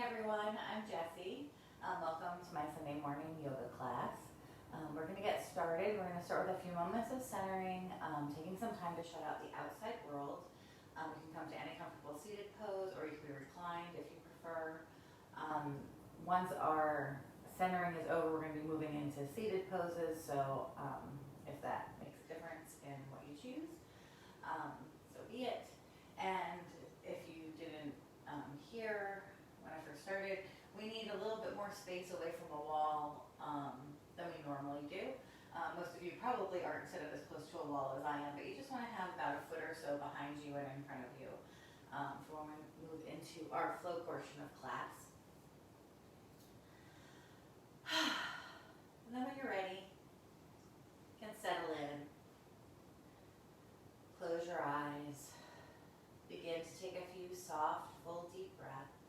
everyone, I'm Jessie. Welcome to my Sunday morning yoga class. We're going to get started. We're going to start with a few moments of centering, taking some time to shut out the outside world. You can come to any comfortable seated pose, or you can be reclined if you prefer. Once our centering is over, we're going to be moving into seated poses, so if that makes a difference in what you choose, so be it. And if you didn't hear when I first started, we need a little bit more space away from the wall than we normally do. Most of you probably aren't sitting as close to a wall as I am, but you just want to have about a foot or so behind you and in front of you for when we move into our flow portion of class. And then when you're ready, you can settle in, close your eyes, begin to take a few soft, full, deep breaths.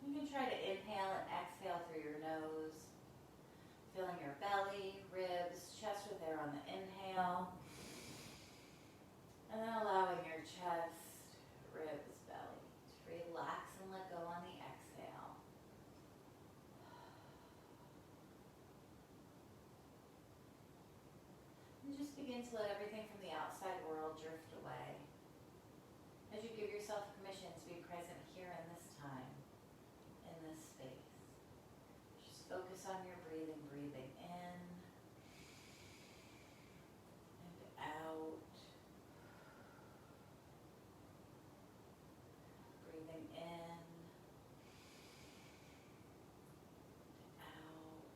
You can try to inhale and exhale through your nose, filling your belly, ribs, chest with air on the inhale, and then allowing your chest, ribs, belly to relax and let go on the exhale. And just begin to let everything from the outside world drift away as you give yourself permission to be present here in this time, in this space. Just focus on your breathing, breathing in and out. Breathing in, out.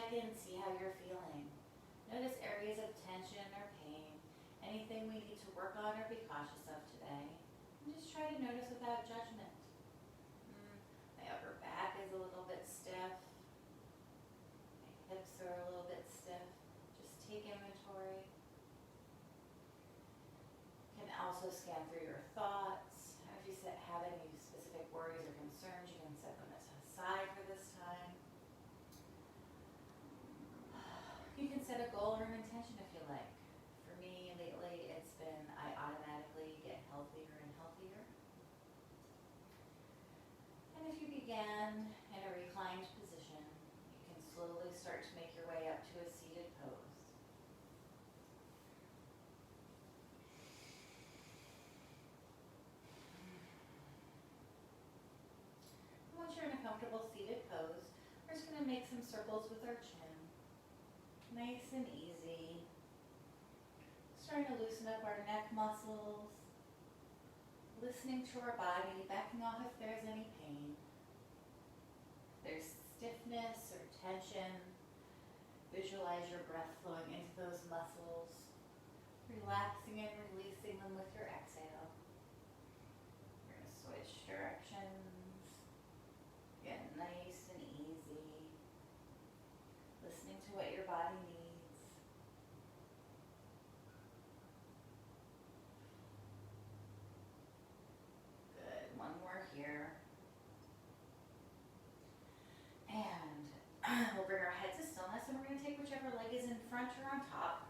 check in, see how you're feeling. Notice areas of tension or pain, anything we need to work on or be cautious of today. And just try to notice without judgment. My upper back is a little bit stiff. My hips are a little bit stiff. Just take inventory. You can also scan through your thoughts. If you have any specific worries or concerns, you can set them aside for this time. You can set a goal or an intention if you like. For me, lately, it's been I automatically get healthier and healthier. And if you began in a reclined position, you can slowly start to make your way up to a seated pose. Once you're in a comfortable seated pose, we're just going to make some circles with our chin. Nice and easy. Starting to loosen up our neck muscles. Listening to our body, backing off if there's any pain. If there's stiffness or tension, visualize your breath flowing into those muscles. Relaxing and releasing them with your exhale. We're going to switch directions. Get nice and easy. Listening to what your body needs. Good. One more here. And we'll bring our head to stillness, and we're going to take whichever leg is in front or on top.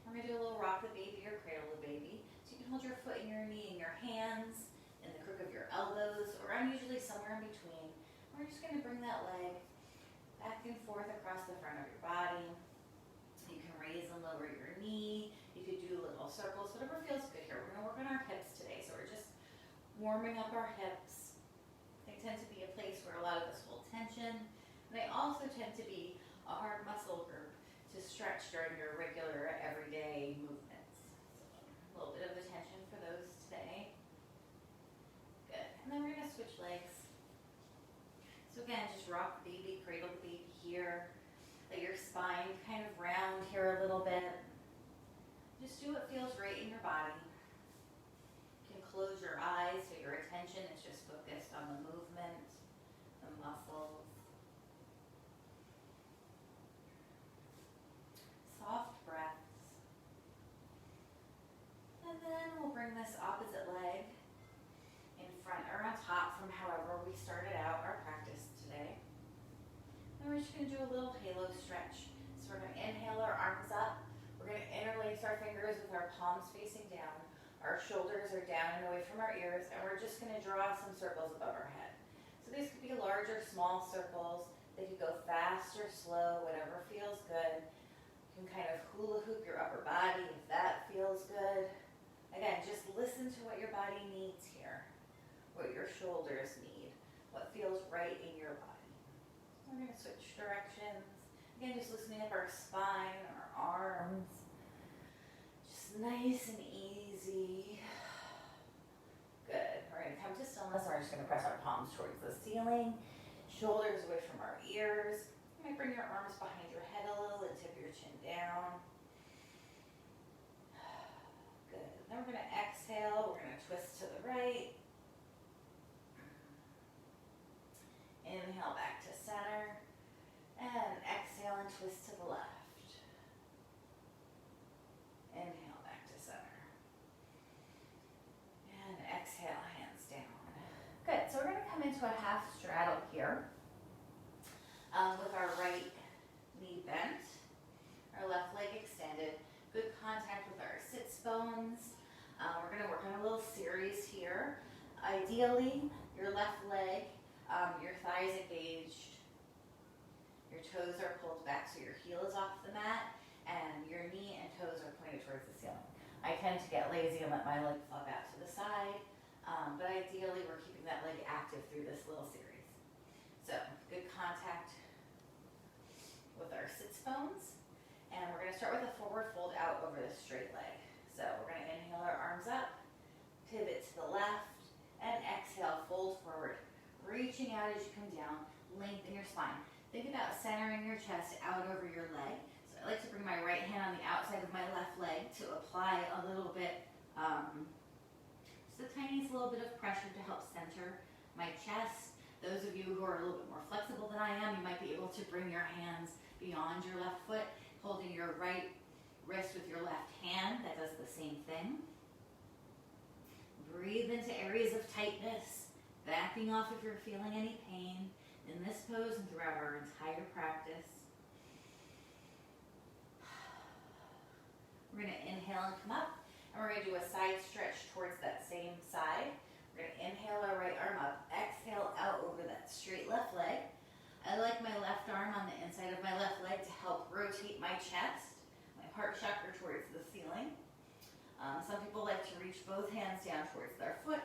We're going to do a little rock the baby or cradle the baby. So you can hold your foot in your knee in your hands, in the crook of your elbows, or I'm usually somewhere in between. We're just going to bring that leg back and forth across the front of your body. You can raise and lower your knee. You could do little circles, whatever feels good here. We're going to work on our hips today, so we're just warming up our hips. They tend to be a place where a lot of us hold tension. And they also tend to be a hard muscle group to stretch during your regular, everyday movements. So a little bit of attention for those today. Good. And then we're going to switch legs. So again, just rock the baby, cradle the baby here. Let your spine kind of round here a little bit. Just do what feels right in your body. You can close your eyes so your attention is just focused on the movement, the muscles. Soft breaths. And then we'll bring this opposite leg in front or on top from however we started out our practice today. And we're just going to do a little halo stretch. So we're going to inhale our arms up. We're going to interlace our fingers with our palms facing down. Our shoulders are down and away from our ears, and we're just going to draw some circles above our head. So these could be large or small circles. They could go fast or slow, whatever feels good. You can kind of hula hoop your upper body if that feels good. Again, just listen to what your body needs here, what your shoulders need, what feels right in your body. We're going to switch directions. Again, just loosening up our spine, our arms. Just nice and easy. Good. We're going to come to stillness. We're just going to press our palms towards the ceiling, shoulders away from our ears. You might bring your arms behind your head a little and tip your chin down. Good. Then we're going to exhale. We're going to twist to the right. Inhale back to center. And exhale and twist to the left. Inhale back to center. And exhale, hands down. Good. So we're going to come into a half straddle here with our right knee bent, our left leg extended. Good contact with our sits bones. We're going to work on a little series here. Ideally, your left leg, your thighs engaged, your toes are pulled back so your heel is off the mat, and your knee and toes are pointed towards the ceiling. I tend to get lazy and let my leg flop out to the side, but ideally we're keeping that leg active through this little series. So, good contact with our sits bones, and we're going to start with a forward fold out over the straight leg. So we're going to inhale our arms up, pivot to the left, and exhale, fold forward. Reaching out as you come down, lengthen your spine. Think about centering your chest out over your leg. So I like to bring my right hand on the outside of my left leg to apply a little bit, just the tiniest little bit of pressure to help center my chest. Those of you who are a little bit more flexible than I am, you might be able to bring your hands beyond your left foot, holding your right wrist with your left hand. That does the same thing. Breathe into areas of tightness, backing off if you're feeling any pain in this pose and throughout our entire practice. We're going to inhale and come up, and we're going to do a side stretch towards that same side. We're going to inhale our right arm up, exhale out over that straight left leg. I like my left arm on the inside of my left leg to help rotate my chest, my heart chakra towards the ceiling. Some people like to reach both hands down towards their foot.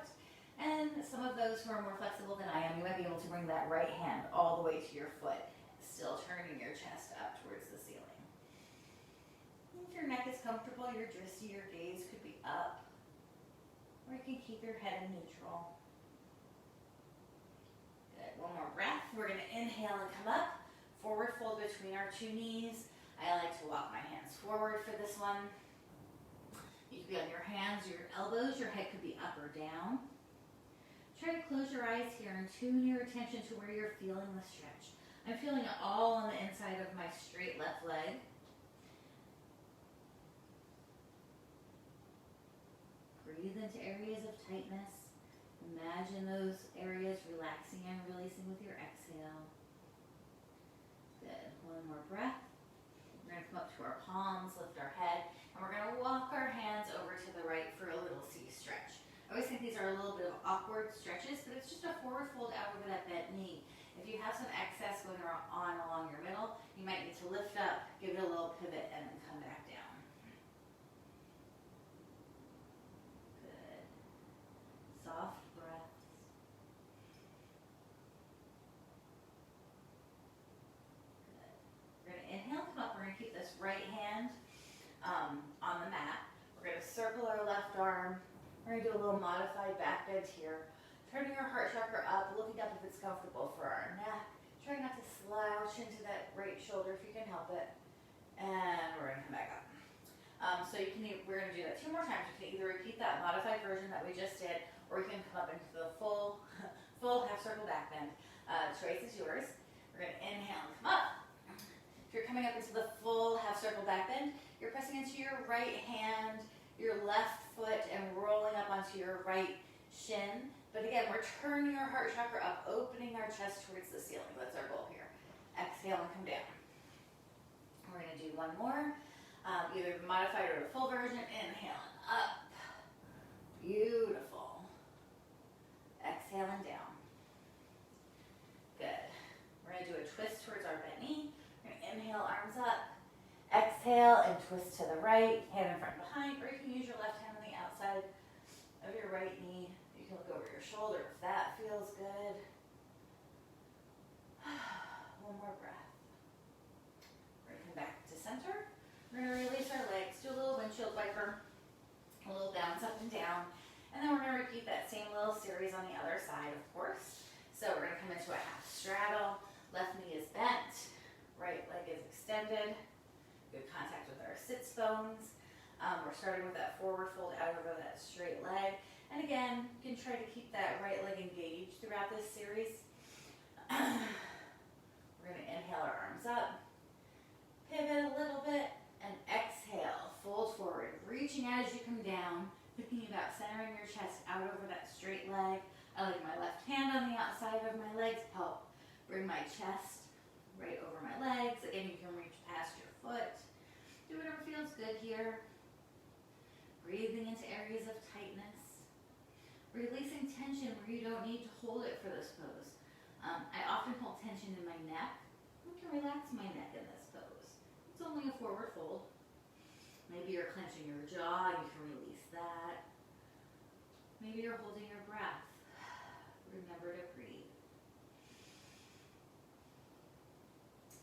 And some of those who are more flexible than I am, you might be able to bring that right hand all the way to your foot, still turning your chest up towards the ceiling. If your neck is comfortable, your drishti, your gaze could be up, or you can keep your head in neutral. Good, one more breath. We're going to inhale and come up, forward fold between our two knees. I like to walk my hands forward for this one. You could be on your hands, your elbows, your head could be up or down. Try to close your eyes here and tune your attention to where you're feeling the stretch. I'm feeling it all on the inside of my straight left leg. Breathe into areas of tightness. Imagine those areas relaxing and releasing with your exhale. Good. One more breath. We're going to come up to our palms, lift our head, and we're going to walk our hands over to the right for a little C stretch. I always think these are a little bit of awkward stretches, but it's just a forward fold out over that bent knee. If you have some excess going on along your middle, you might need to lift up, give it a little pivot, and then come back down. Good. Soft breaths. Good. We're going to inhale, come up. We're going to keep this right hand on the mat. We're going to circle our left arm. We're going to do a little modified back bend here. Turning our heart chakra up, looking up if it's comfortable for our neck. Trying not to slouch into that right shoulder if you can help it. And we're going to come back up. We're going to do that 2 more times. You can either repeat that modified version that we just did, or you can come up into the full half circle back bend. Choice is yours. We're going to inhale and come up. If you're coming up into the full half circle back bend, you're pressing into your right hand, your left foot, and rolling up onto your right shin. But again, we're turning our heart chakra up, opening our chest towards the ceiling. That's our goal here. Exhale and come down. We're going to do one more, either the modified or the full version. Inhale and up. Beautiful. Exhale and down. Good. We're going to do a twist towards our bent knee. We're going to inhale, arms up. Exhale and twist to the right, hand in front and behind, or you can use your left hand on the outside of your right knee. You can look over your shoulder if that feels good. One more breath. We're going to come back to center. We're going to release our legs, do a little windshield wiper, a little bounce up and down, and then we're going to repeat that same little series on the other side, of course. So we're going to come into a half straddle. Left knee is bent, right leg is extended. Good contact with our sits bones. We're starting with that forward fold out over that straight leg. And again, you can try to keep that right leg engaged throughout this series. We're going to inhale our arms up, pivot a little bit, and exhale. Fold forward, reaching out as you come down, thinking about centering your chest out over that straight leg. I like my left hand on the outside of my legs to help bring my chest right over my legs. Again, you can reach past your foot. Do whatever feels good here. Breathing into areas of tightness. Releasing tension where you don't need to hold it for this pose. I often hold tension in my neck. I can relax my neck in this pose. It's only a forward fold. Maybe you're clenching your jaw, you can release that. Maybe you're holding your breath. Remember to breathe.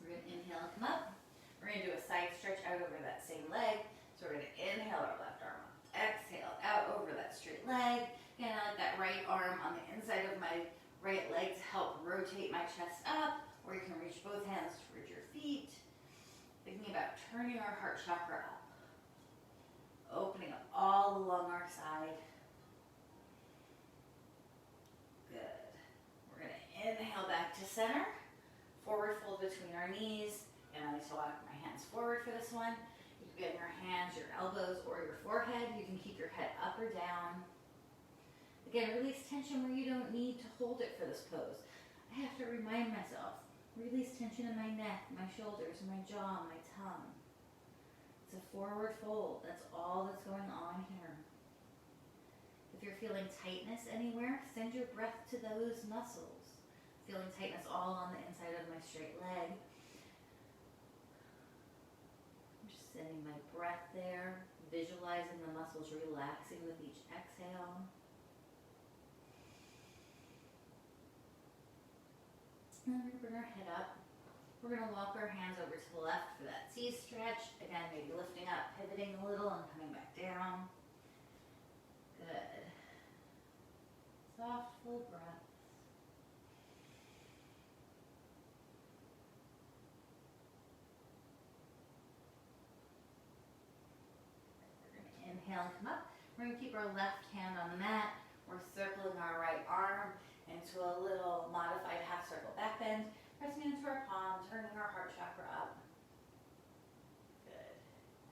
We're going to inhale and come up. We're going to do a side stretch out over that same leg. So we're going to inhale our left arm up. Exhale out over that straight leg. Again, I like that right arm on the inside of my right leg to help rotate my chest up, Or you can reach both hands towards your feet, thinking about turning our heart chakra up, opening up all along our side. Good. We're going to inhale back to center, forward fold between our knees, and I like to walk my hands forward for this one. You can get your hands, your elbows, or your forehead. You can keep your head up or down. Again, release tension where you don't need to hold it for this pose. I have to remind myself, release tension in my neck, my shoulders, my jaw, my tongue. It's a forward fold. That's all that's going on here. If you're feeling tightness anywhere, send your breath to those muscles. Feeling tightness all on the inside of my straight leg. I'm just sending my breath there, visualizing the muscles relaxing with each exhale. And then we're going to bring our head up. We're going to walk our hands over to the left for that C stretch. Again, maybe lifting up, pivoting a little, and coming back down. Good. Soft, full breaths. We're going to inhale and come up. We're going to keep our left hand on the mat. We're circling our right arm into a little modified half circle back bend, pressing into our palm, turning our heart chakra up. Good.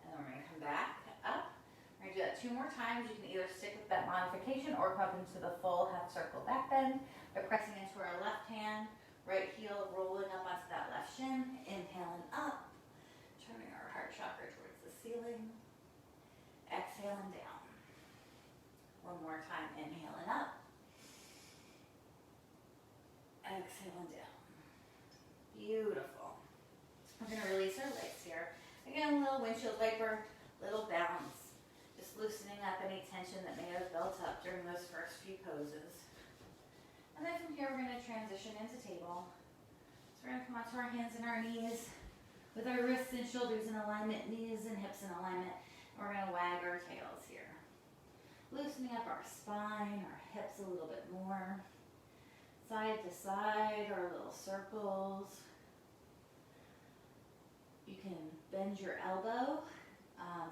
And then we're going to come back up. We're going to do that 2 more times. You can either stick with that modification or come up into the full half circle back bend by pressing into our left hand, right heel rolling up onto that left shin, inhaling up, turning our heart chakra towards the ceiling, exhaling down. One more time, inhaling up, exhaling down. Beautiful. We're going to release our legs here. Again, a little windshield wiper, little bounce. Just loosening up any tension that may have built up during those first few poses. And then from here, we're going to transition into table. So we're going to come onto our hands and our knees with our wrists and shoulders in alignment, knees and hips in alignment. We're going to wag our tails here. Loosening up our spine, our hips a little bit more. Side to side, our little circles. You can bend your elbow.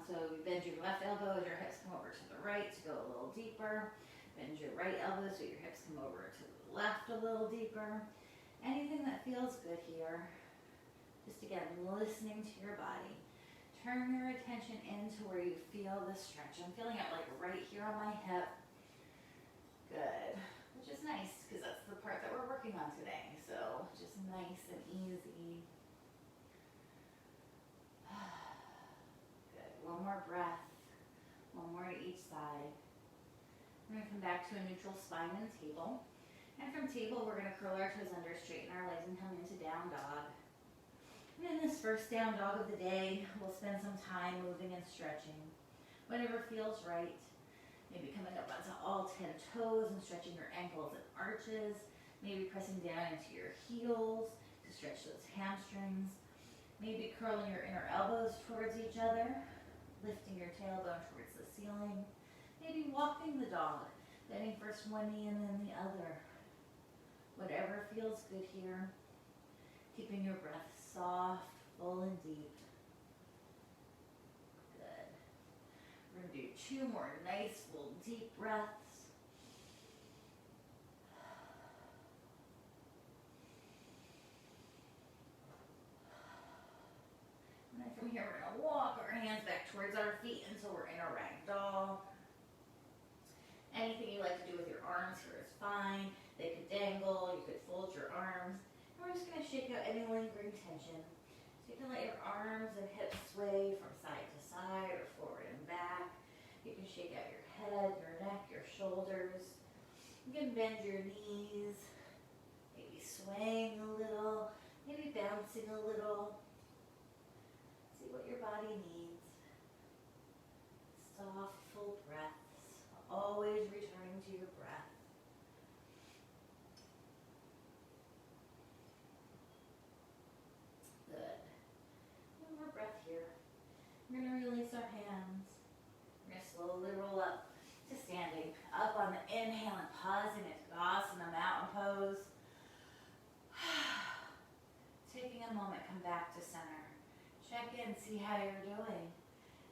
So you bend your left elbow as your hips come over to the right to go a little deeper. Bend your right elbow so your hips come over to the left a little deeper. Anything that feels good here. Just again, listening to your body. Turn your attention into where you feel the stretch. I'm feeling it like right here on my hip. Good. Which is nice because that's the part that we're working on today. So just nice and easy. Good. One more breath. One more to each side. We're going to come back to a neutral spine and table. And from table, we're going to curl our toes under, straighten our legs, and come into down dog. And in this first down dog of the day, we'll spend some time moving and stretching. Whatever feels right. Maybe coming up onto all 10 toes and stretching your ankles and arches. Maybe pressing down into your heels to stretch those hamstrings. Maybe curling your inner elbows towards each other. Lifting your tailbone towards the ceiling. Maybe walking the dog, bending first one knee and then the other. Whatever feels good here. Keeping your breath soft, full, and deep. Good. We're going to do 2 more nice, full, deep breaths. And then from here, we're going to walk our hands back towards our feet until we're in a ragdoll. Anything you like to do with your arms here is fine. They could dangle, you could fold your arms. And we're just going to shake out any lingering tension. So you can let your arms and hips sway from side to side or forward and back. You can shake out your head, your neck, your shoulders. You can bend your knees, maybe swaying a little, maybe bouncing a little. See what your body needs. Soft, full breaths, always returning to your breath. Good. One more breath here. We're going to release our hands. We're going to slowly roll up to standing. Up on the inhale and pausing into Asana, mountain pose. a moment, come back to center. Check in, see how you're doing.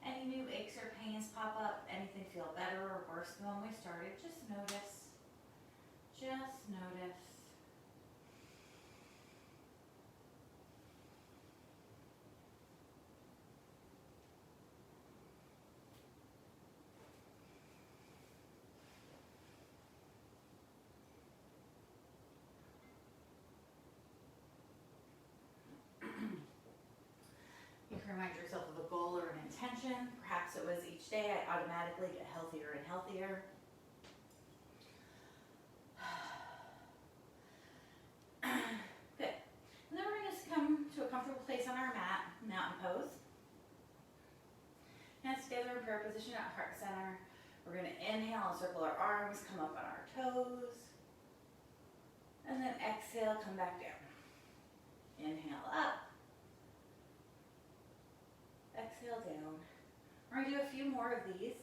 Any new aches or pains pop up? Anything feel better or worse than when we started? Just notice. Just notice. You can remind yourself of a goal or an intention. Perhaps it was each day I automatically get healthier and healthier. Good. And then we're going to come to a comfortable place on our mat, mountain pose. Hands together in prayer position at heart center. We're going to inhale and circle our arms, come up on our toes. And then exhale, come back down. Inhale up. Exhale down. We're going to do a few more of these,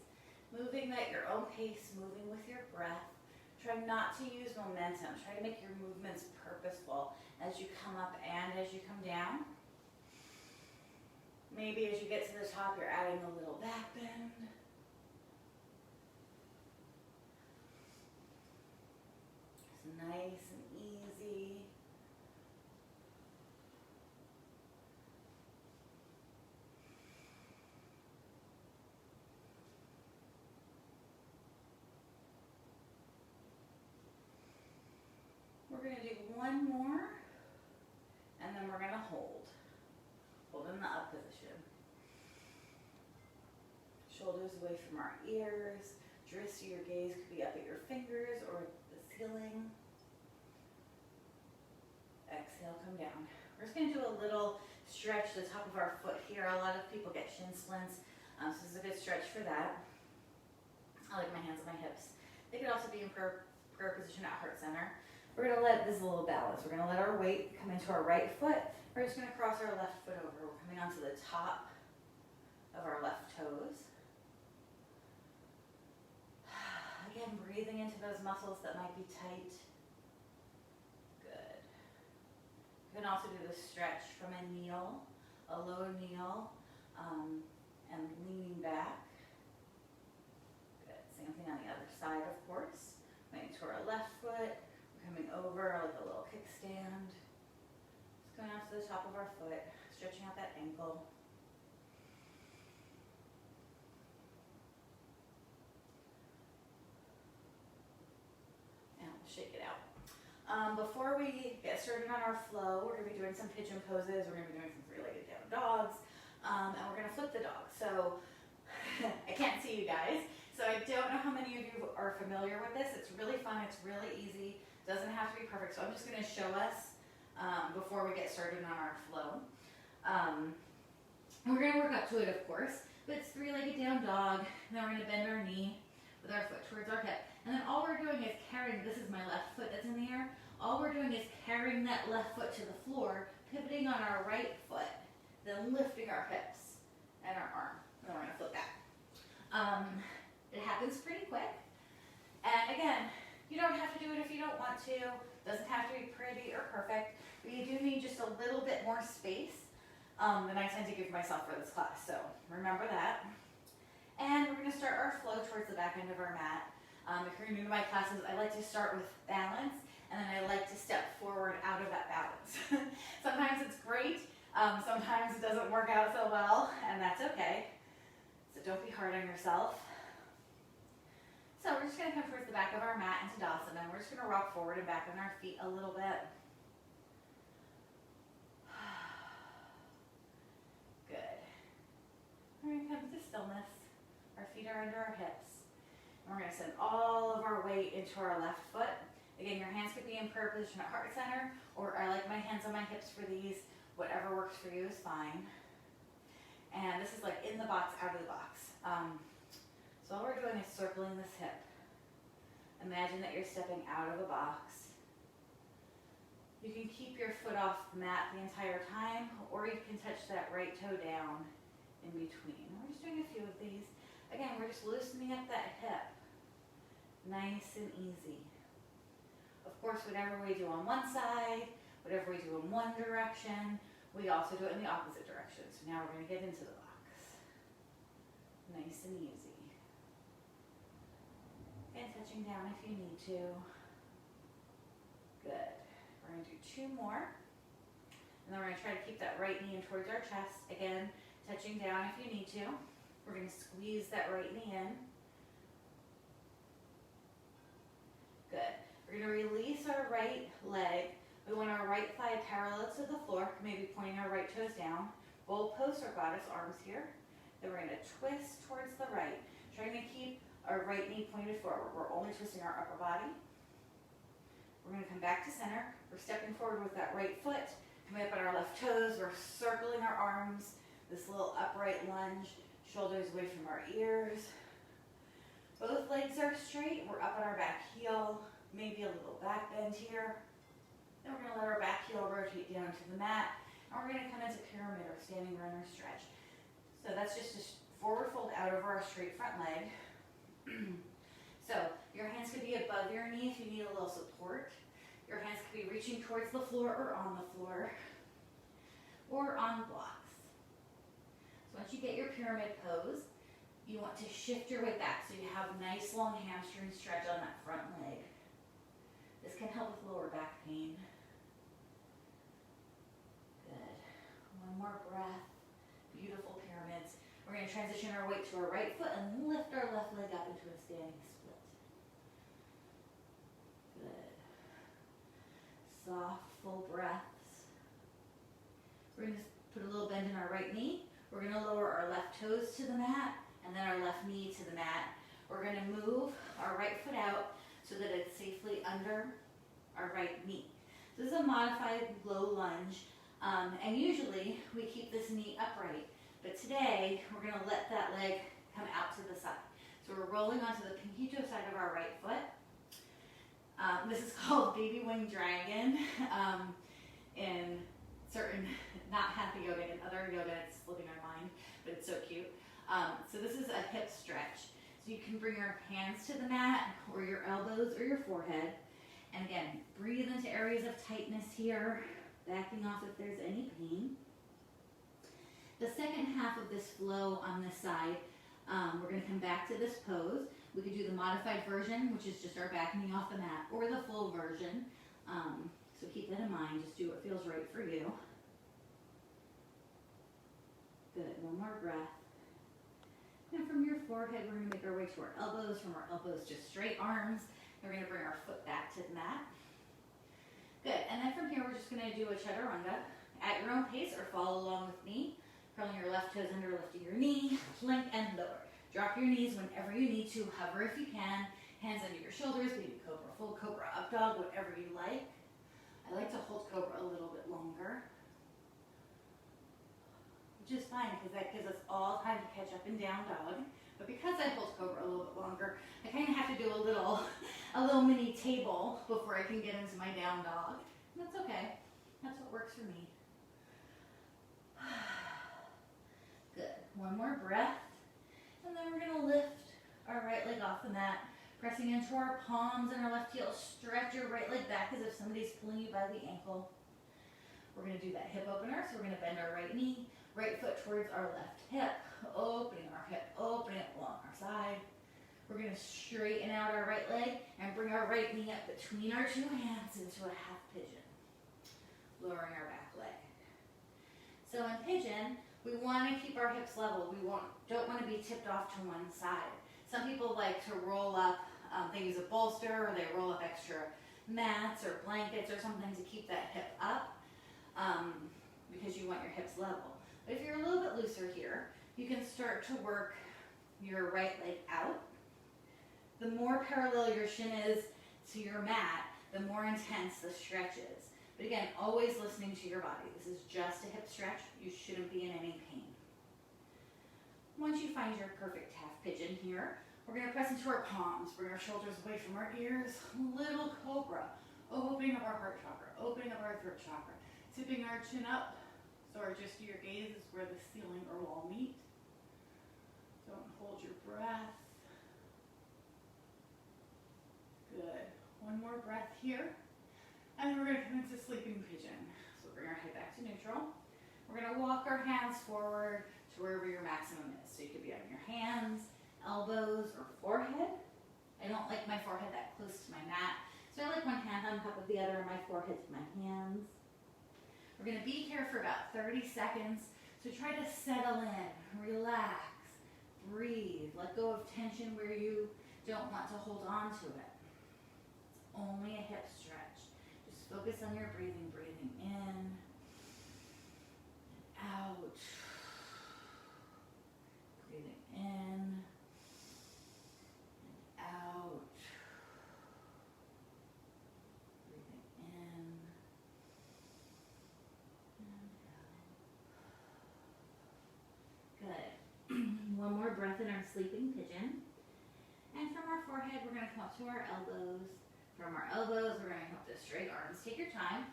moving at your own pace, moving with your breath. Try not to use momentum. Try to make your movements purposeful as you come up and as you come down. Maybe as you get to the top, you're adding a little back bend. It's nice and easy. We're going to do one more, and then we're going to hold. Hold in the up position. Shoulders away from our ears. Drist your gaze could be up at your fingers or the ceiling. Exhale, come down. We're just going to do a little stretch to the top of our foot here. A lot of people get shin splints, so this is a good stretch for that. I like my hands on my hips. They could also be in prayer position at heart center. We're going to this is a little balance. We're going to let our weight come into our right foot. We're just going to cross our left foot over. We're coming onto the top of our left toes. Again, breathing into those muscles that might be tight. Good. You can also do the stretch from a kneel, a low kneel, and leaning back. Good. Same thing on the other side, of course. Going to our left foot. Coming over like a little kickstand. Just going out to the top of our foot, stretching out that ankle. And we'll shake it out. Before we get started on our flow, we're going to be doing some pigeon poses. We're going to be doing some three-legged down dogs. And we're going to flip the dog. So I can't see you guys. So I don't know how many of you are familiar with this. It's really fun. It's really easy. Doesn't have to be perfect, so I'm just going to show us before we get started on our flow. We're going to work up to it, of course, but it's three-legged down dog. Then we're going to bend our knee with our foot towards our hip. And then all we're doing is carrying, this is my left foot that's in the air, all we're doing is carrying that left foot to the floor, pivoting on our right foot, then lifting our hips and our arm. Then we're going to flip back. It happens pretty quick. And again, you don't have to do it if you don't want to. Doesn't have to be pretty or perfect, but you do need just a little bit more space than I tend to give myself for this class. So remember that. And we're going to start our flow towards the back end of our mat. If you're new to my classes, I like to start with balance, and then I like to step forward out of that balance. Sometimes it's great. Sometimes it doesn't work out so well, and that's okay. So don't be hard on yourself. So we're just going to come towards the back of our mat into Tadasana, and we're just going to rock forward and back on our feet a little bit. Good. We're going to come to stillness. Our feet are under our hips. And we're going to send all of our weight into our left foot. Again, your hands could be in prayer position at heart center, or I like my hands on my hips for these. Whatever works for you is fine. And this is like in the box, out of the box. So all we're doing is circling this hip. Imagine that you're stepping out of a box. You can keep your foot off the mat the entire time, or you can touch that right toe down in between. We're just doing a few of these. Again, we're just loosening up that hip. Nice and easy. Of course, whatever we do on one side, whatever we do in one direction, We also do it in the opposite direction. So now we're going to get into the box. Nice and easy. And touching down if you need to. Good. We're going to do 2 more. And then we're going to try to keep that right knee in towards our chest. Again, touching down if you need to. We're going to squeeze that right knee in. Good. We're going to release our right leg. We want our right thigh parallel to the floor, maybe pointing our right toes down. Bull post or goddess arms here. Then we're going to twist towards the right. Trying to keep our right knee pointed forward. We're only twisting our upper body. We're going to come back to center. We're stepping forward with that right foot. Coming up on our left toes. We're circling our arms. This little upright lunge. Shoulders away from our ears. Both legs are straight. We're up on our back heel. Maybe a little back bend here. Then we're going to let our back heel rotate down to the mat. And we're going to come into pyramid or standing runner stretch. So that's just a forward fold out over our straight front leg. So your hands could be above your knee if you need a little support. Your hands could be reaching towards the floor or on the floor. Or on blocks. So once you get your pyramid pose, you want to shift your weight back so you have nice long hamstring stretch on that front leg. This can help with lower back pain. Good. One more breath. Beautiful pyramids. We're going to transition our weight to our right foot and lift our left leg up into a standing split. Good. Soft, full breaths. We're going to put a little bend in our right knee. We're going to lower our left toes to the mat and then our left knee to the mat. We're going to move our right foot out so that it's safely under our right knee. This is a modified low lunge, and usually we keep this knee upright, but today we're going to let that leg come out to the side. So we're rolling onto the pinky toe side of our right foot. This is called baby wing dragon in certain, not hatha yoga, in other yoga it's slipping our mind, but it's so cute. So this is a hip stretch. So you can bring your hands to the mat or your elbows or your forehead. And again, breathe into areas of tightness here, backing off if there's any pain. The second half of this flow on this side, we're going to come back to this pose. We could do the modified version, which is just our back knee off the mat, or the full version. So keep that in mind. Just do what feels right for you. Good. One more breath. And from your forehead, we're going to make our way to our elbows. From our elbows to straight arms. We're going to bring our foot back to the mat. Good. And then from here, we're just going to do a chaturanga at your own pace or follow along with me. Curling your left toes under, lifting your knee, plank and lower. Drop your knees whenever you need to. Hover if you can. Hands under your shoulders. Baby cobra, full cobra, up dog, whatever you like. I like to hold cobra a little bit longer. Which is fine because that gives us all time to catch up in down dog. But because I hold cobra a little bit longer, I kind of have to do a little mini table before I can get into my down dog. And that's okay. That's what works for me. Good. One more breath. And then we're going to lift our right leg off the mat, pressing into our palms and our left heel. Stretch your right leg back as if somebody's pulling you by the ankle. We're going to do that hip opener. So we're going to bend our right knee, right foot towards our left hip, opening our hip, opening it along our side. We're going to straighten out our right leg and bring our right knee up between our two hands into a half pigeon, lowering our back leg. So in pigeon, we want to keep our hips level. We don't want to be tipped off to one side. Some people like to roll up, they use a bolster or they roll up extra mats or blankets or something to keep that hip up because you want your hips level. But if you're a little bit looser here, you can start to work your right leg out. The more parallel your shin is to your mat, the more intense the stretch is. But again, always listening to your body. This is just a hip stretch. You shouldn't be in any pain. Once you find your perfect half pigeon here, we're going to press into our palms, bring our shoulders away from our ears, little cobra, opening up our heart chakra, opening up our throat chakra, tipping our chin up, so our just your gaze is where the ceiling or wall meet. Don't hold your breath. Good. One more breath here. And then we're going to come into sleeping pigeon. So bring our head back to neutral. We're gonna walk our hands forward to wherever your maximum is. So you could be on your hands, elbows, or forehead. I don't like my forehead that close to my mat, so I like one hand on top of the other and my forehead to my hands. We're gonna be here for about 30 seconds, so try to settle in, relax, breathe, let go of tension where you don't want to hold on to it. It's only a hip stretch. Just focus on your breathing, breathing in, out, breathing in, out, breathing in, and out. Good. One more breath in our sleeping pigeon. And from our forehead, we're going to come up to our elbows. From our elbows, we're going to come up to straight arms. Take your time.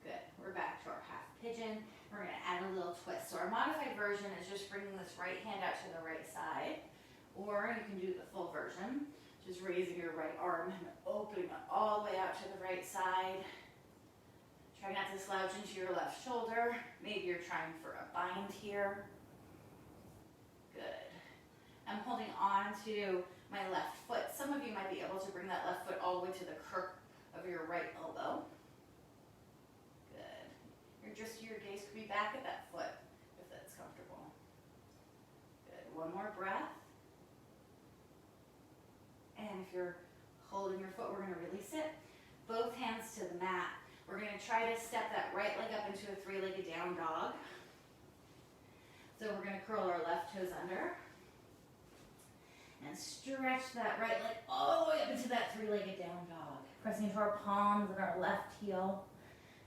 Good. We're back to our half pigeon. We're going to add a little twist. So our modified version is just bringing this right hand out to the right side. Or you can do the full version. Just raising your right arm and opening it all the way out to the right side. Try not to slouch into your left shoulder. Maybe you're trying for a bind here. Good. I'm holding on to my left foot. Some of you might be able to bring that left foot all the way to the crook of your right elbow. Good. Your gaze could be back at that foot if that's comfortable. Good. One more breath. And if you're holding your foot, we're going to release it. Both hands to the mat. We're going to try to step that right leg up into a three-legged down dog. So we're going to curl our left toes under. And stretch that right leg all the way up into that three-legged down dog. Pressing into our palms and our left heel.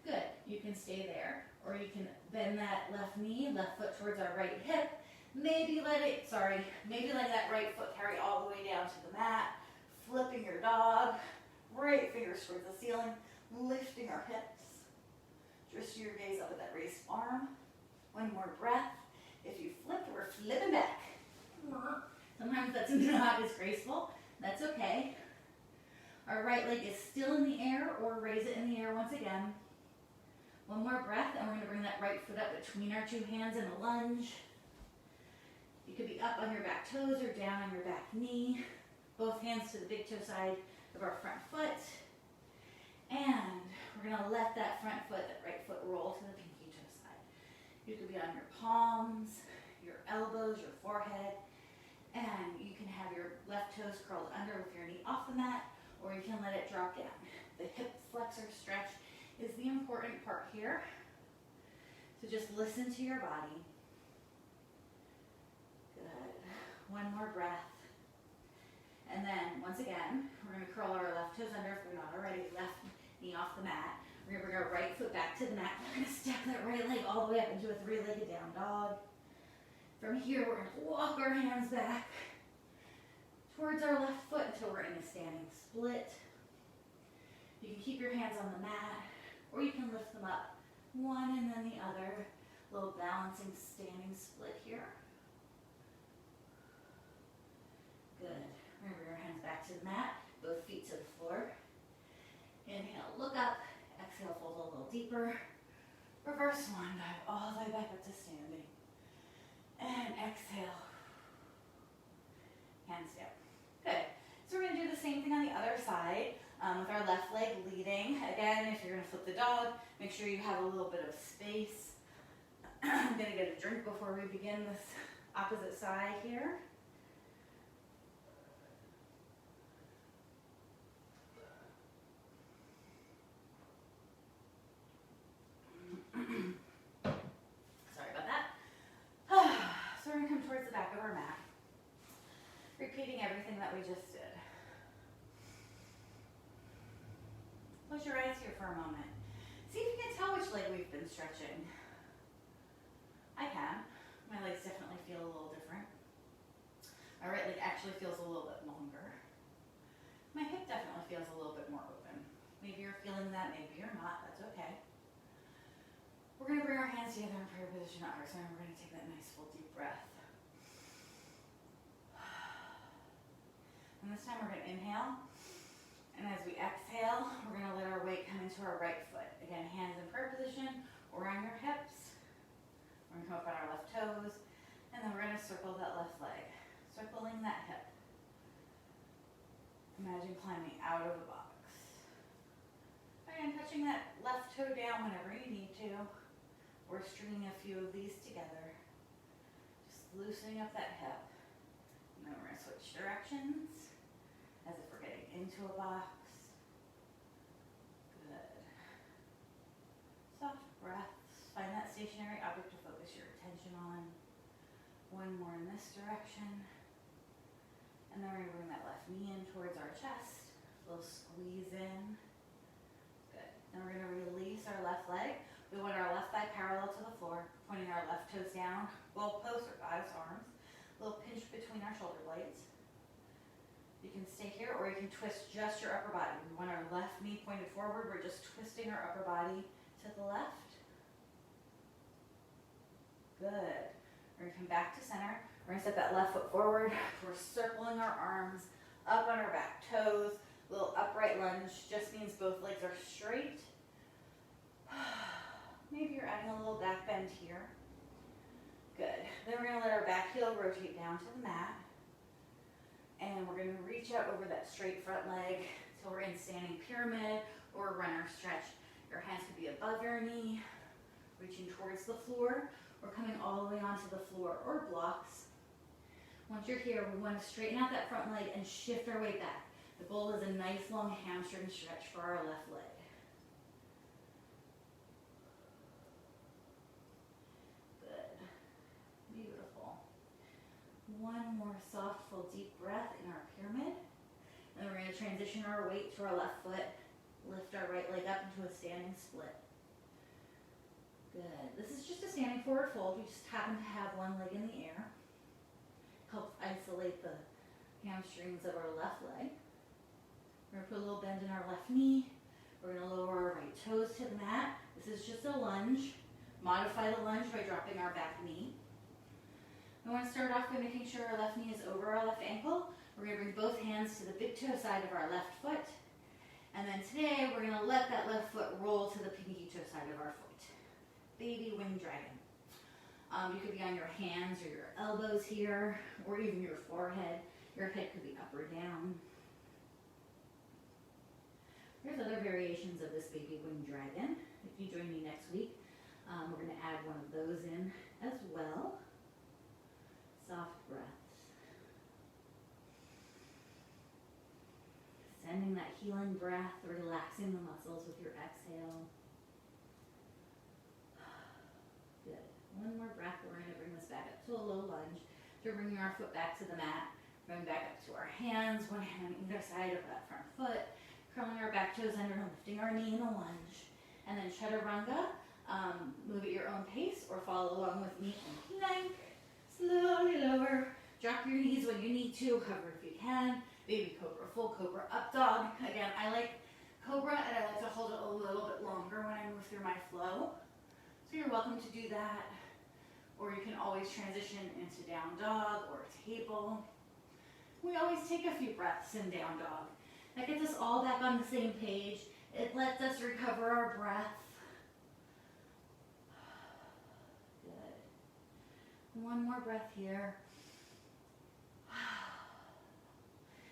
Good. You can stay there. Or you can bend that left knee, left foot towards our right hip. Maybe let that right foot carry all the way down to the mat. Flipping your dog. Right fingers towards the ceiling. Lifting our hips. Just your gaze up at that raised arm. One more breath. If you flipped, we're flipping back. Sometimes that's not as graceful. That's okay. Our right leg is still in the air, or raise it in the air once again. One more breath, and we're going to bring that right foot up between our two hands in a lunge. You could be up on your back toes or down on your back knee. Both hands to the big toe side of our front foot. And we're going to let that front foot, that right foot, roll to the pinky toe side. You could be on your palms, your elbows, your forehead. And you can have your left toes curled under with your knee off the mat, or you can let it drop down. The hip flexor stretch is the important part here. So just listen to your body. Good. One more breath. And then, once again, we're going to curl our left toes under if we're not already. Left knee off the mat. We're going to bring our right foot back to the mat. We're going to step that right leg all the way up into a three-legged down dog. From here, we're going to walk our hands back towards our left foot until we're in a standing split. You can keep your hands on the mat, or you can lift them up, one and then the other. Little balancing standing split here. Good. We're going to bring our hands back to the mat, both feet to the floor. Inhale, look up. Exhale, fold a little deeper. Reverse swan dive all the way back up to standing. And exhale. Hands down. Good. So we're going to do the same thing on the other side with our left leg leading. Again, if you're going to flip the dog, make sure you have a little bit of space. I'm going to get a drink before we begin this opposite side here. Sorry about that. So we're going to come towards the back of our mat, repeating everything that we just did. Close your eyes here for a moment. See if you can tell which leg we've been stretching. I can. My legs definitely feel a little different. My right leg actually feels a little bit longer. My hip definitely feels a little bit more open. Maybe you're feeling that, maybe you're not. That's okay. We're going to bring our hands together in prayer position at our side. We're going to take that nice full deep breath. And this time we're going to inhale. And as we exhale, we're going to let our weight come into our right foot. Again, hands in prayer position or on your hips. We're gonna come up on our left toes, and then we're gonna circle that left leg, circling that hip. Imagine climbing out of the box. Again, touching that left toe down whenever you need to, or stringing a few of these together. Just loosening up that hip. And then we're gonna switch directions, as if we're getting into a box. Good. Soft breaths. Find that stationary object to focus your attention on. One more in this direction. And then we're going to bring that left knee in towards our chest. A little squeeze in. Good. Then we're going to release our left leg. We want our left thigh parallel to the floor, pointing our left toes down, goalposts or goddess arms. A little pinch between our shoulder blades. You can stay here or you can twist just your upper body. We want our left knee pointed forward. We're just twisting our upper body to the left. Good. We're going to come back to center. We're going to step that left foot forward. We're circling our arms up on our back toes. A little upright lunge just means both legs are straight. Maybe you're adding a little back bend here. Good. Then we're going to let our back heel rotate down to the mat. And we're going to reach out over that straight front leg till we're in standing pyramid or runner stretch. Your hands could be above your knee, reaching towards the floor, or coming all the way onto the floor or blocks. Once you're here, we want to straighten out that front leg and shift our weight back. The goal is a nice long hamstring stretch for our left leg. Good. Beautiful. One more soft, full, deep breath in our pyramid. Then we're going to transition our weight to our left foot. Lift our right leg up into a standing split. Good. This is just a standing forward fold. We just happen to have one leg in the air. Helps isolate the hamstrings of our left leg. We're going to put a little bend in our left knee. We're going to lower our right toes to the mat. This is just a lunge. Modify the lunge by dropping our back knee. We want to start off by making sure our left knee is over our left ankle. We're going to bring both hands to the big toe side of our left foot. And then today, we're going to let that left foot roll to the pinky toe side of our foot. Baby wing dragon. You could be on your hands or your elbows here, or even your forehead. Your head could be up or down. There's other variations of this baby wing dragon. If you join me next week, we're going to add one of those in as well. Soft breaths. Sending that healing breath, relaxing the muscles with your exhale. Good. One more breath. We're going to bring this back up to a low lunge. So we're bringing our foot back to the mat. Going back up to our hands, one hand on either side of that front foot. Curling our back toes under and lifting our knee in a lunge. And then chaturanga. Move at your own pace or follow along with me and plank. Slowly lower. Drop your knees when you need to. Hover if you can. Baby cobra, full cobra, up dog. Again, I like cobra and I like to hold it a little bit longer when I move through my flow. So you're welcome to do that. Or you can always transition into down dog or table. We always take a few breaths in down dog. That gets us all back on the same page. It lets us recover our breath. Good. One more breath here.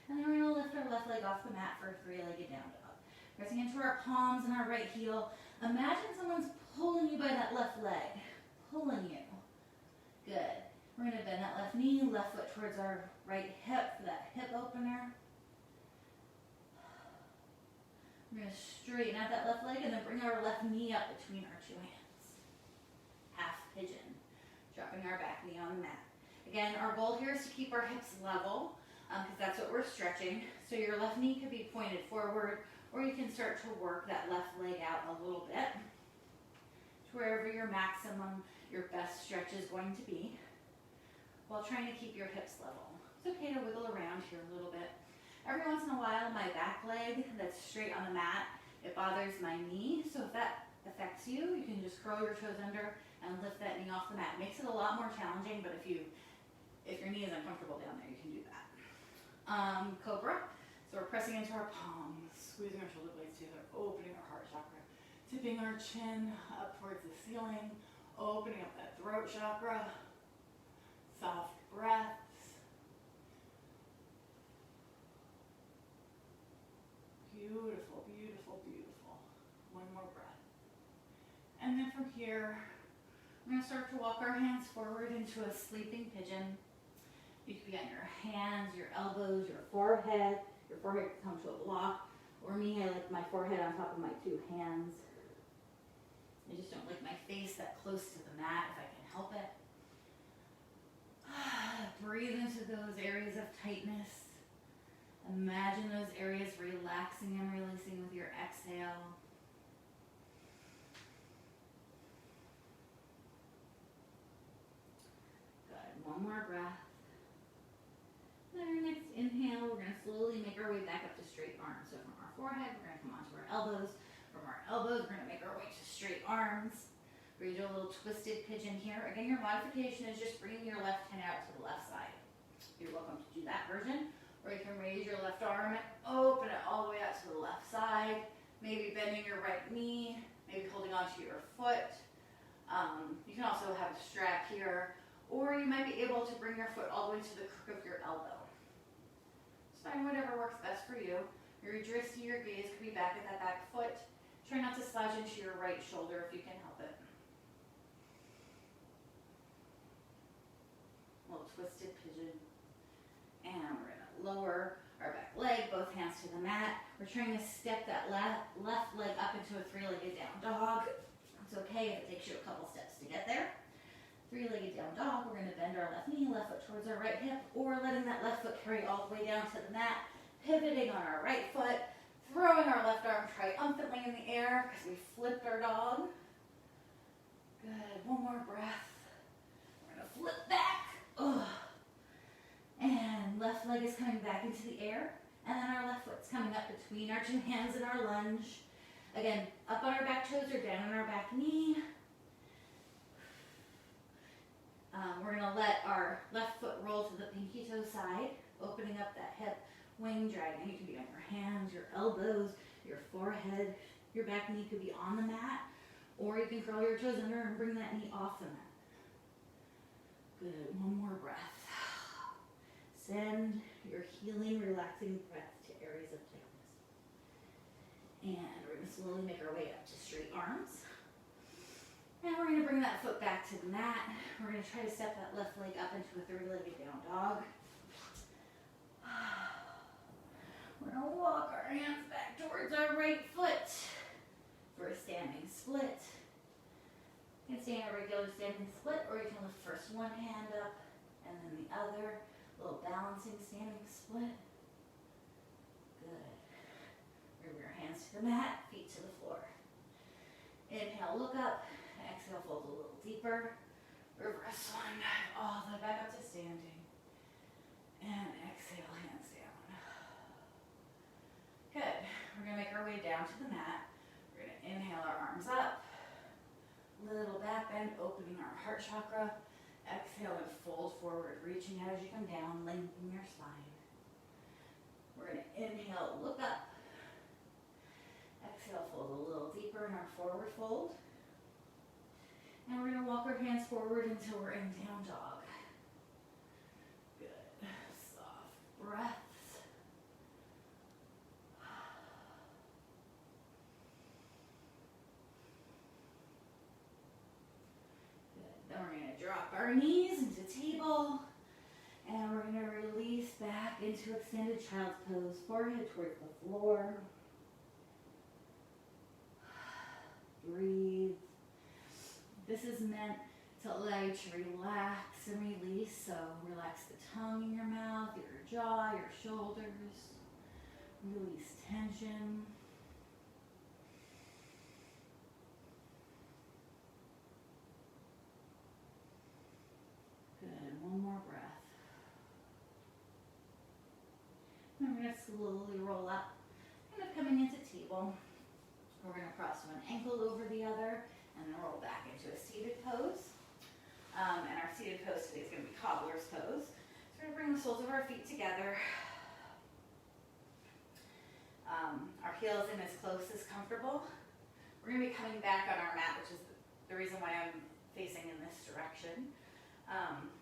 And then we're going to lift our left leg off the mat for a three-legged down dog. Pressing into our palms and our right heel. Imagine someone's pulling you by that left leg. Pulling you. Good. We're going to bend that left knee, left foot towards our right hip for that hip opener. We're going to straighten out that left leg and then bring our left knee up between our two hands. Half pigeon. Dropping our back knee on the mat. Again, our goal here is to keep our hips level because that's what we're stretching. So your left knee could be pointed forward, or you can start to work that left leg out a little bit to wherever your maximum, your best stretch is going to be, while trying to keep your hips level. It's okay to wiggle around here a little bit. Every once in a while, my back leg that's straight on the mat, it bothers my knee. So if that affects you, you can just curl your toes under and lift that knee off the mat. It makes it a lot more challenging, but if your knee is uncomfortable down there, you can do that. Cobra. So we're pressing into our palms, squeezing our shoulder blades together, opening our heart chakra to Tipping our chin up towards the ceiling, opening up that throat chakra. Soft breaths. Beautiful, beautiful, beautiful. One more breath. And then from here, we're going to start to walk our hands forward into a sleeping pigeon. You could be on your hands, your elbows, your forehead. Your forehead can come to a block. Or me, I like my forehead on top of my two hands. I just don't like my face that close to the mat if I can help it. Breathe into those areas of tightness. Imagine those areas relaxing and releasing with your exhale. Good. One more breath. Then our next inhale, we're going to slowly make our way back up to straight arms. So from our forehead, we're going to come onto our elbows. From our elbows, we're going to make our way to straight arms. We're going to do a little twisted pigeon here. Again, your modification is just bringing your left hand out to the left side. You're welcome to do that version. Or you can raise your left arm and open it all the way out to the left side. Maybe bending your right knee, maybe holding onto your foot. You can also have a strap here, or you might be able to bring your foot all the way to the crook of your elbow. Just find whatever works best for you. Your drifty, your gaze could be back at that back foot. Try not to slouch into your right shoulder if you can help it. A little twisted pigeon. And we're going to lower our back leg, both hands to the mat. We're trying to step that left leg up into a three-legged down dog. It's okay if it takes you a couple steps to get there. Three-legged down dog, we're going to bend our left knee, left foot towards our right hip, or letting that left foot carry all the way down to the mat, pivoting on our right foot, throwing our left arm triumphantly in the air because we flipped our dog. Good, one more breath. We're going to flip back. Ugh. And left leg is coming back into the air. And then our left foot's coming up between our two hands in our lunge. Again, up on our back toes or down on our back knee. We're going to let our left foot roll to the pinky toe side, opening up that hip, wing dragging. You can be on your hands, your elbows, your forehead. Your back knee could be on the mat, or you can curl your toes under and bring that knee off the mat. Good, one more breath. Send your healing, relaxing breath to areas of tightness. And we're going to slowly make our way up to straight arms. And we're going to bring that foot back to the mat. We're going to try to step that left leg up into a three-legged down dog. We're going to walk our hands back towards our right foot for a standing split. You can stay in a regular standing split, or you can lift first one hand up and then the other. Little balancing standing split. Good. Bring your hands to the mat, feet to the floor. Inhale, look up. Exhale, fold a little deeper. Reverse one, all the way back up to standing. And exhale, hands down. Good. We're going to make our way down to the mat. We're going to inhale our arms up. Little back bend, opening our heart chakra. Exhale and fold forward, reaching out as you come down, lengthen your spine. We're going to inhale, look up. Exhale, fold a little deeper in our forward fold. And we're going to walk our hands forward until we're in down dog. Good. Soft breaths. Then we're going to drop our knees into table, and we're going to release back into extended child's pose, forehead towards the floor. Breathe. This is meant to allow you to relax and release, so relax the tongue in your mouth, your jaw, your shoulders. Release tension. One more breath. And we're going to slowly roll up, kind of coming into table. We're going to cross one ankle over the other, and then roll back into a seated pose. And our seated pose today is going to be cobbler's pose. So we're going to bring the soles of our feet together. Our heels in as close as comfortable. We're going to be coming back on our mat, which is the reason why I'm facing in this direction.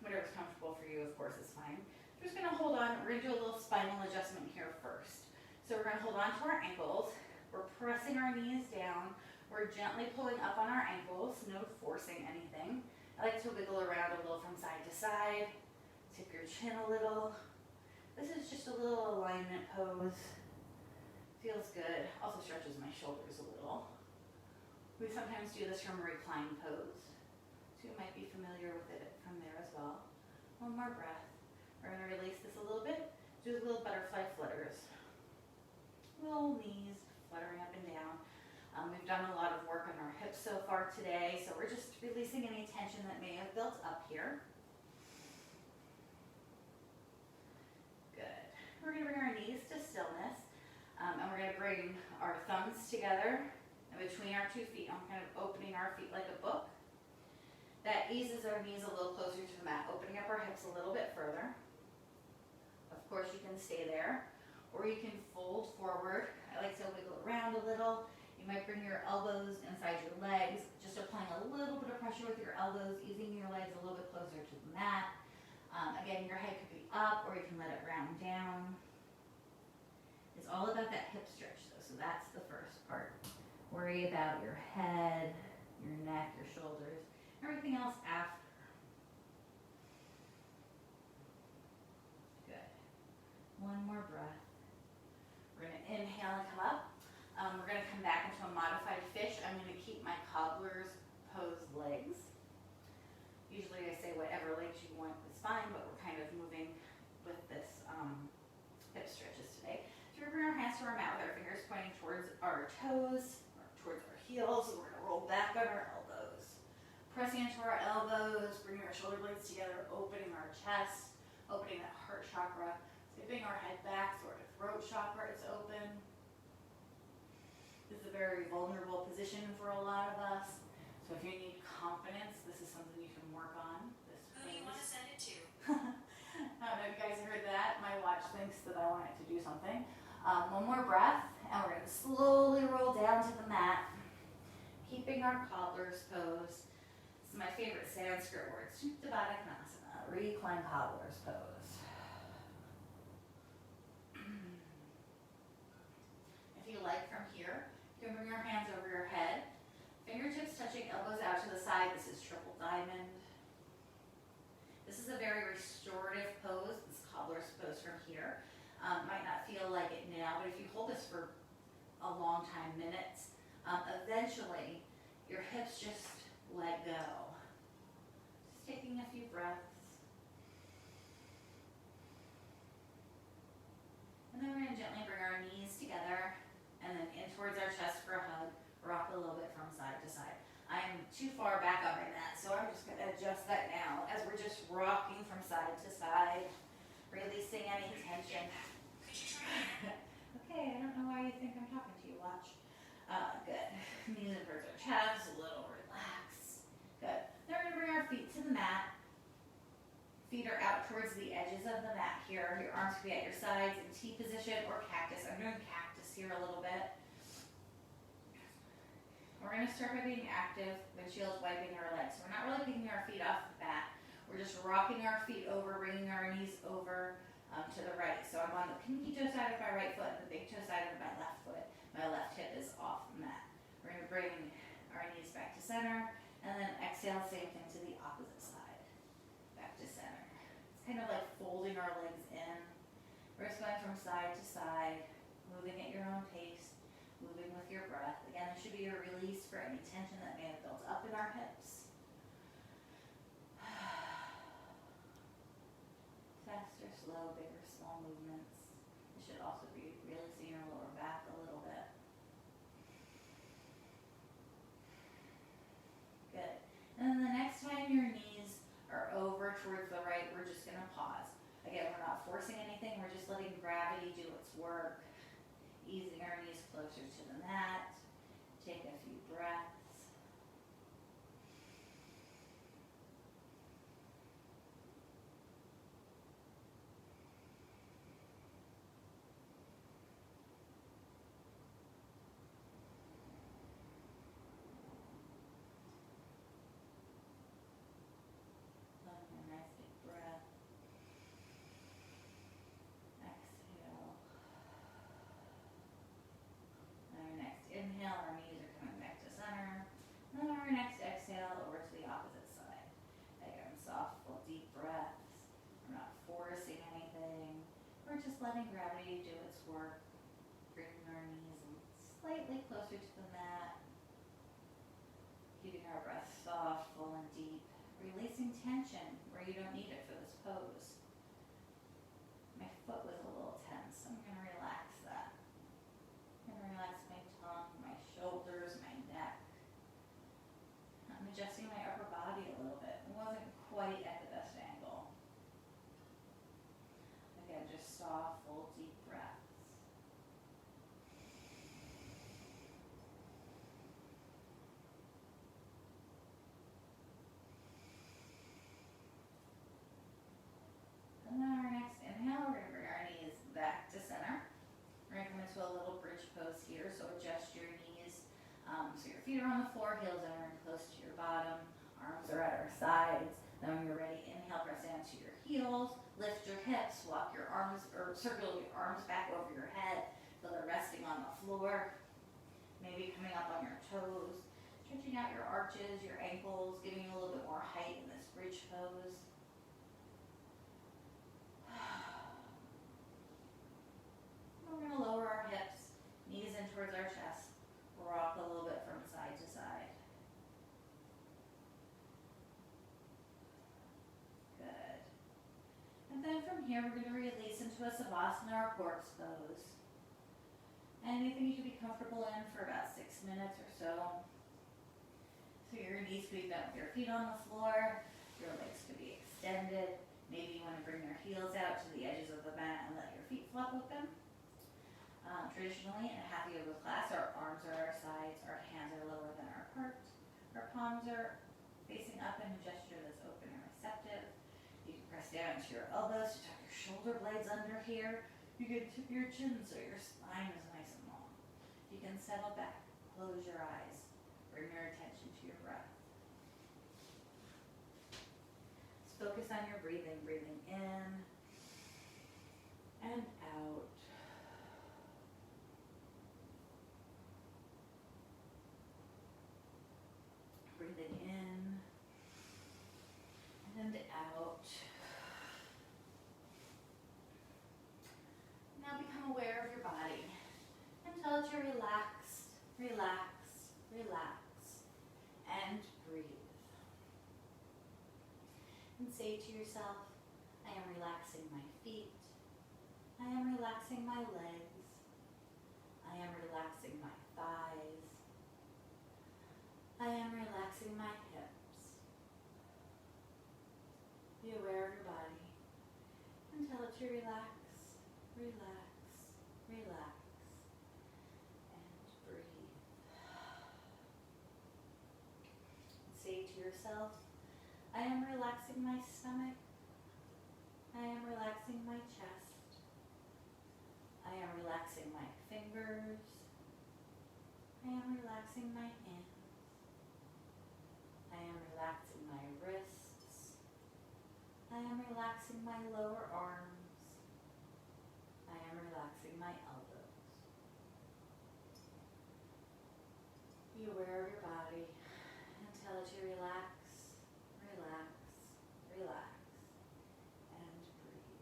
Whatever's comfortable for you, of course, is fine. We're just going to hold on. We're going to do a little spinal adjustment here first. So we're going to hold on to our ankles. We're pressing our knees down. We're gently pulling up on our ankles, no forcing anything. I like to wiggle around a little from side to side. Tip your chin a little. This is just a little alignment pose. Feels good. Also stretches my shoulders a little. We sometimes do this from a recline pose, so you might be familiar with it from there as well. One more breath. We're going to release this a little bit. Do little butterfly flutters. Little knees fluttering up and down. We've done a lot of work on our hips so far today, so we're just releasing any tension that may have built up here. Good. We're going to bring our knees to stillness, and we're going to bring our thumbs together in between our 2 feet. I'm kind of opening our feet like a book. That eases our knees a little closer to the mat, opening up our hips a little bit further. Of course, you can stay there, or you can fold forward. I like to wiggle around a little. You might bring your elbows inside your legs, just applying a little bit of pressure with your elbows, easing your legs a little bit closer to the mat. Again, your head could be up, or you can let it round down. It's all about that hip stretch, though, so that's the first part. Worry about your head, your neck, your shoulders, everything else after. Good. One more breath. We're going to inhale and come up. We're going to come back into a modified fish. I'm going to keep my cobbler's pose legs. Usually I say whatever legs you want is fine, but we're kind of moving with this hip stretches today. So we're going to bring our hands to our mat with our fingers pointing towards our toes, or towards our heels. So we're going to roll back on our elbows. Pressing into our elbows, bringing our shoulder blades together, opening our chest, opening that heart chakra, tipping our head back so our throat chakra is open. This is a very vulnerable position for a lot of us. So if you need confidence, this is something you can work on. Who do you want to send it to? I don't know if you guys heard that. My watch thinks that I want it to do something. One more breath, and we're going to slowly roll down to the mat, keeping our cobbler's pose. This is my favorite Sanskrit word, Supta Baddha Konasana, recline cobbler's pose. If you like from here, you can bring your hands over your head, fingertips touching elbows out to the side. This is triple diamond. This is a very restorative pose, this cobbler's pose from here. Might not feel like it now, but if you hold this for a long time, minutes, eventually your hips just let go. Just taking a few breaths. And then we're going to gently bring our knees together and then in towards our chest for a hug. Rock a little bit from side to side. I'm too far back on my mat, so I'm just going to adjust that now as we're just rocking from side to side, releasing any tension. Okay, I don't know why you think I'm talking to you. Watch. Good. Knees in towards our chest, a little relax. Good. Then we're going to bring our feet to the mat. Feet are out towards the edges of the mat here. Your arms can be at your sides in T position or cactus. I'm doing cactus here a little bit. We're going to start by being active, windshield wiping our legs. So we're not really picking our feet off the mat. We're just rocking our feet over, bringing our knees over to the right. So I'm on the pinky toe side of my right foot and the big toe side of my left foot. My left hip is off the mat. We're going to bring our knees back to center, and then exhale, same thing to the opposite side. Back to center. It's kind of like folding our legs in. We're just going from side to side, moving at your own pace, moving with your breath. Again, there should be a release for any tension that may have built up in our hips. Faster, slow, bigger, small movements. This should also be releasing your lower back a little bit. Good. And then the next time your knees are over towards the right, we're just going to pause. Again, we're not forcing anything. We're just letting gravity do its work. Easing our knees closer to the mat. Take a few breaths. just letting gravity do its work, bringing our knees slightly closer to the mat, keeping our breath soft, full, and deep, releasing tension where you don't need it for this pose. My foot was a little tense, so I'm going to relax that. I'm going to relax my tongue, my shoulders, my neck. I'm adjusting my upper body a little bit. It wasn't quite at the best angle. Again, just soft, full, deep breaths. And then our next inhale, we're going to bring our knees back to center. We're going to come into a little bridge pose here, so adjust your knees. So your feet are on the floor, heels are in close to your bottom, arms are at our sides. Then when you're ready, inhale, press down to your heels, lift your hips, walk your arms, or circle your arms back over your head, so they're resting on the floor, maybe coming up on your toes, stretching out your arches, your ankles, giving you a little bit more height in this bridge pose. We're going to lower our hips, knees in towards our chest, rock a little bit from side to side. Good. And then from here, we're going to release into a savasana or corpse pose. Anything you can be comfortable in for about 6 minutes or so. So your knees could be bent with your feet on the floor, your legs could be extended. Maybe you want to bring your heels out to the edges of the mat and let your feet flop open. Traditionally, in a hatha yoga class, our arms are at our sides, our hands are lower than our heart, our palms are facing up in a gesture that's open and receptive. You can press down to your elbows to tuck your shoulder blades under here. You can tip your chin so your spine is nice and long. You can settle back, close your eyes, bring your attention to your breath. Just focus on your breathing, breathing in and out. Breathing in and out. Now become aware of your body and tell it you're relaxed, relax, relax, and breathe. And say to yourself, I am relaxing my feet. I am relaxing my legs. I am relaxing my thighs. I am relaxing my hips. Be aware of your body and tell it to relax, relax, relax, and breathe. And say to yourself, I am relaxing my stomach. I am relaxing my chest. I am relaxing my fingers. I am relaxing my hands. I am relaxing my wrists. I am relaxing my lower arms. I am relaxing my elbows. Be aware of your body and tell it to relax, relax, relax, and breathe.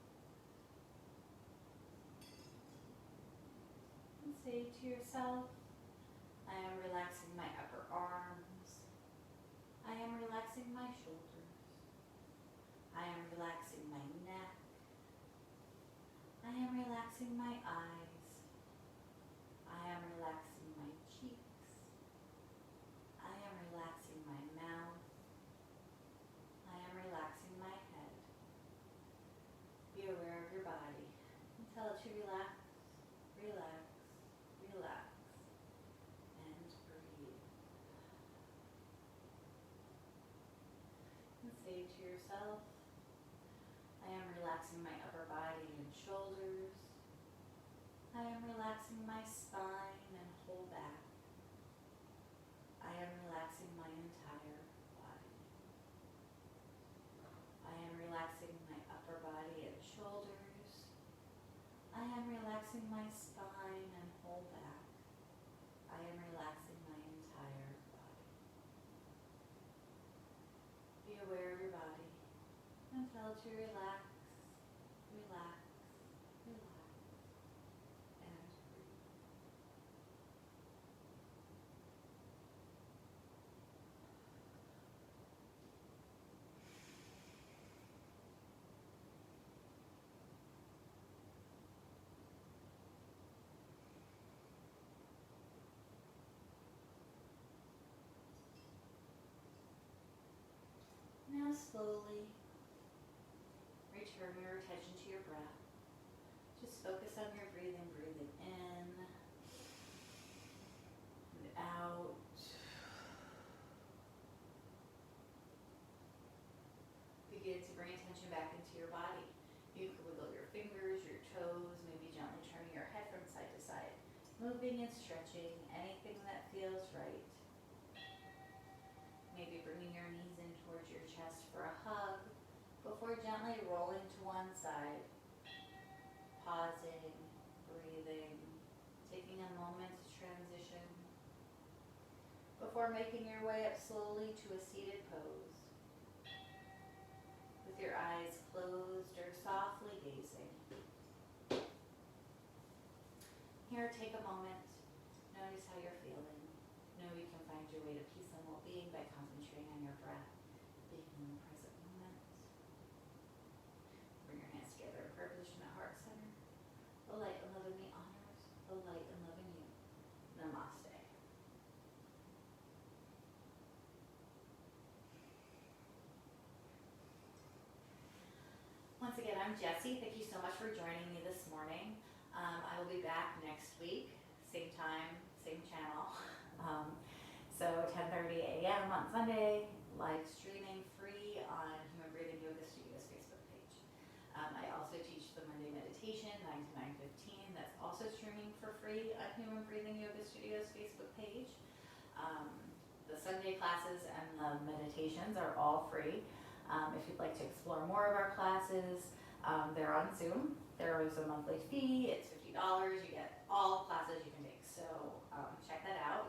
And say to yourself, I am relaxing my upper arms. I am relaxing my shoulders. I am relaxing my neck. I am relaxing my eyes. I am relaxing my cheeks. I am relaxing my mouth. I am relaxing my head. Be aware of your body and tell it to relax, relax, relax, and breathe. And say to yourself, I am relaxing my upper body and shoulders. I am relaxing my spine and whole back. I am relaxing my entire body. I am relaxing my upper body and shoulders. I am relaxing my spine and whole back. I am relaxing my entire body. Be aware of your body and tell it to relax, relax, relax. return your attention to your breath. Just focus on your breathing, breathing in and out. Begin to bring attention back into your body. You can wiggle your fingers, your toes, maybe gently turning your head from side to side. Moving and stretching, anything that feels right. Maybe bringing your knees in towards your chest for a hug before gently rolling to one side. Pausing, breathing, taking a moment to transition before making your way up slowly to a seated pose. With your eyes closed or softly gazing. Here, take a moment. Notice how you're feeling. Know you can find your way to peace and well-being by concentrating on your breath, being in the present moment. Bring your hands together in prayer position at heart center. The light and love in me honors the light and love in you. Namaste. Once again, I'm Jessie. Thank you so much for joining me this morning. I will be back next week, same time, same channel. So 10:30 a.m. on Sunday, live streaming free on Human Breathing Yoga Studios Facebook page. I also teach the Monday meditation, 9 to 9:15. That's also streaming for free on Human Breathing Yoga Studios Facebook page. The Sunday classes and the meditations are all free. If you'd like to explore more of our classes, they're on Zoom. There is a monthly fee. It's $50. You get all classes you can take. So check that out.